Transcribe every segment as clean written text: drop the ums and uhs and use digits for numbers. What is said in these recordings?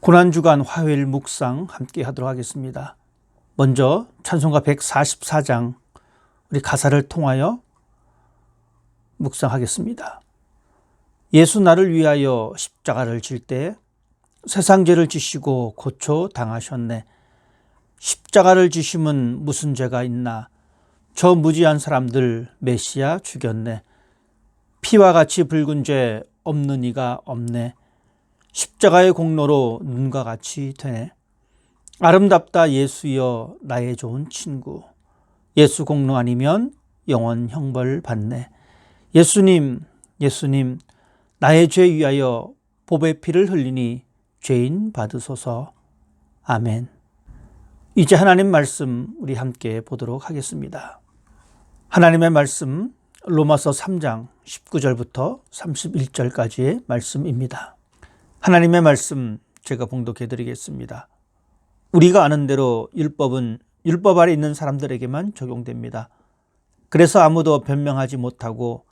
고난주간 화요일 묵상 함께 하도록 하겠습니다. 먼저 찬송가 144장 우리 가사를 통하여 묵상하겠습니다. 예수 나를 위하여 십자가를 질 때 세상 죄를 지시고 고초 당하셨네. 십자가를 지심은 무슨 죄가 있나. 저 무지한 사람들 메시아 죽였네. 피와 같이 붉은 죄 없는 이가 없네. 십자가의 공로로 눈과 같이 되네. 아름답다 예수여 나의 좋은 친구. 예수 공로 아니면 영원 형벌 받네. 예수님 나의 죄 위하여 보배 피를 흘리니 죄인 받으소서. 아멘. 이제 하나님 말씀 우리 함께 보도록 하겠습니다. 하나님의 말씀 로마서 3장 19절부터 31절까지의 말씀입니다. 하나님의 말씀 제가 봉독해 드리겠습니다. 우리가 아는 대로 율법은 율법 아래 있는 사람들에게만 적용됩니다. 그래서 아무도 변명하지 못하고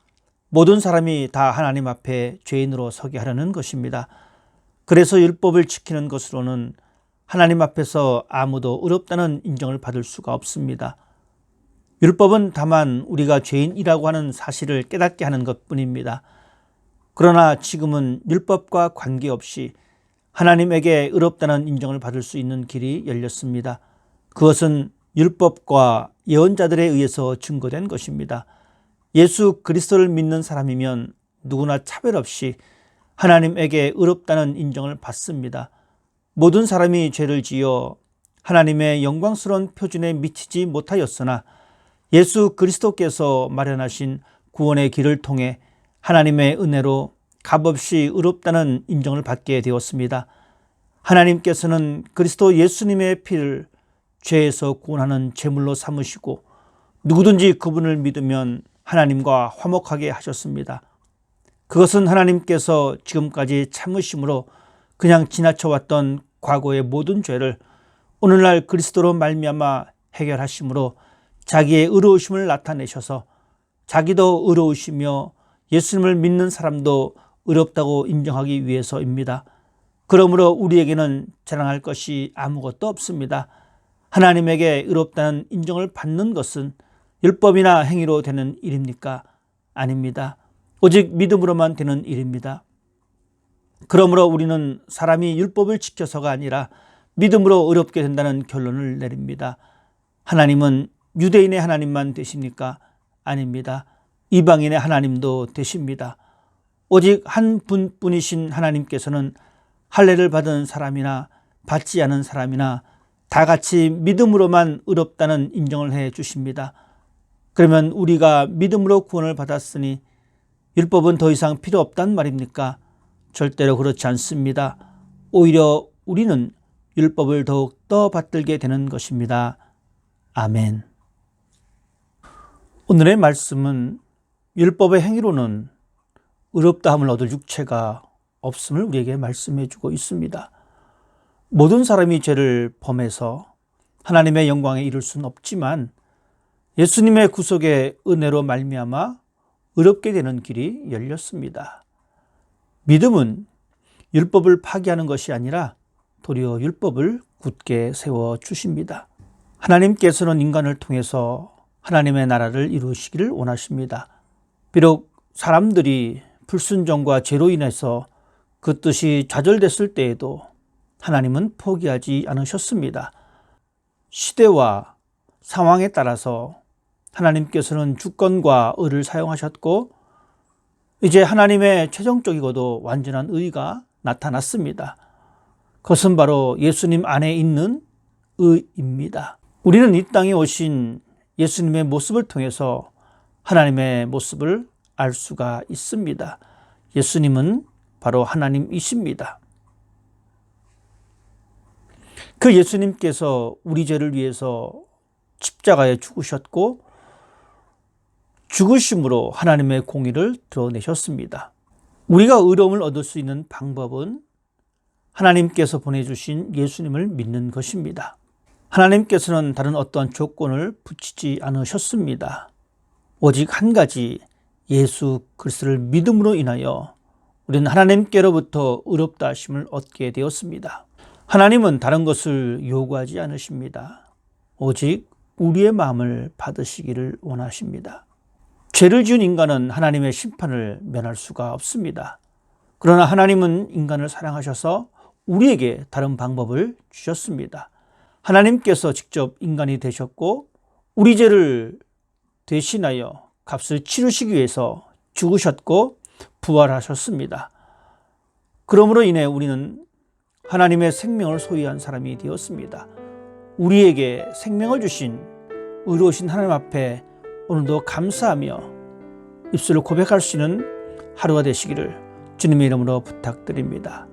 모든 사람이 다 하나님 앞에 죄인으로 서게 하려는 것입니다. 그래서 율법을 지키는 것으로는 하나님 앞에서 아무도 의롭다는 인정을 받을 수가 없습니다. 율법은 다만 우리가 죄인이라고 하는 사실을 깨닫게 하는 것뿐입니다. 그러나 지금은 율법과 관계없이 하나님에게 의롭다는 인정을 받을 수 있는 길이 열렸습니다. 그것은 율법과 예언자들에 의해서 증거된 것입니다. 예수 그리스도를 믿는 사람이면 누구나 차별 없이 하나님에게 의롭다는 인정을 받습니다. 모든 사람이 죄를 지어 하나님의 영광스러운 표준에 미치지 못하였으나 예수 그리스도께서 마련하신 구원의 길을 통해 하나님의 은혜로 값없이 의롭다는 인정을 받게 되었습니다. 하나님께서는 그리스도 예수님의 피를 죄에서 구원하는 제물로 삼으시고 누구든지 그분을 믿으면 하나님과 화목하게 하셨습니다. 그것은 하나님께서 지금까지 참으심으로 그냥 지나쳐왔던 과거의 모든 죄를 오늘날 그리스도로 말미암아 해결하심으로 자기의 의로우심을 나타내셔서 자기도 의로우시며 예수님을 믿는 사람도 의롭다고 인정하기 위해서입니다. 그러므로 우리에게는 자랑할 것이 아무것도 없습니다. 하나님에게 의롭다는 인정을 받는 것은 율법이나 행위로 되는 일입니까? 아닙니다. 오직 믿음으로만 되는 일입니다. 그러므로 우리는 사람이 율법을 지켜서가 아니라 믿음으로 의롭게 된다는 결론을 내립니다. 하나님은 유대인의 하나님만 되십니까? 아닙니다. 이방인의 하나님도 되십니다. 오직 한 분뿐이신 하나님께서는 할례를 받은 사람이나 받지 않은 사람이나 다 같이 믿음으로만 의롭다는 인정을 해 주십니다. 그러면 우리가 믿음으로 구원을 받았으니 율법은 더 이상 필요 없단 말입니까? 절대로 그렇지 않습니다. 오히려 우리는 율법을 더욱더 받들게 되는 것입니다. 아멘. 오늘의 말씀은 율법의 행위로는 의롭다함을 얻을 육체가 없음을 우리에게 말씀해 주고 있습니다. 모든 사람이 죄를 범해서 하나님의 영광에 이를 수는 없지만 예수님의 구속의 은혜로 말미암아 의롭게 되는 길이 열렸습니다. 믿음은 율법을 파기하는 것이 아니라 도리어 율법을 굳게 세워 주십니다. 하나님께서는 인간을 통해서 하나님의 나라를 이루시기를 원하십니다. 비록 사람들이 불순종과 죄로 인해서 그 뜻이 좌절됐을 때에도 하나님은 포기하지 않으셨습니다. 시대와 상황에 따라서 하나님께서는 주권과 의를 사용하셨고 이제 하나님의 최종적이고도 완전한 의가 나타났습니다. 그것은 바로 예수님 안에 있는 의입니다. 우리는 이 땅에 오신 예수님의 모습을 통해서 하나님의 모습을 알 수가 있습니다. 예수님은 바로 하나님이십니다. 그 예수님께서 우리 죄를 위해서 십자가에 죽으셨고 죽으심으로 하나님의 공의를 드러내셨습니다. 우리가 의로움을 얻을 수 있는 방법은 하나님께서 보내주신 예수님을 믿는 것입니다. 하나님께서는 다른 어떠한 조건을 붙이지 않으셨습니다. 오직 한 가지 예수 그리스도를 믿음으로 인하여 우리는 하나님께로부터 의롭다 하심을 얻게 되었습니다. 하나님은 다른 것을 요구하지 않으십니다. 오직 우리의 마음을 받으시기를 원하십니다. 죄를 지은 인간은 하나님의 심판을 면할 수가 없습니다. 그러나 하나님은 인간을 사랑하셔서 우리에게 다른 방법을 주셨습니다. 하나님께서 직접 인간이 되셨고 우리 죄를 대신하여 값을 치르시기 위해서 죽으셨고 부활하셨습니다. 그러므로 인해 우리는 하나님의 생명을 소유한 사람이 되었습니다. 우리에게 생명을 주신 의로우신 하나님 앞에 오늘도 감사하며 입술로 고백할 수 있는 하루가 되시기를 주님의 이름으로 부탁드립니다.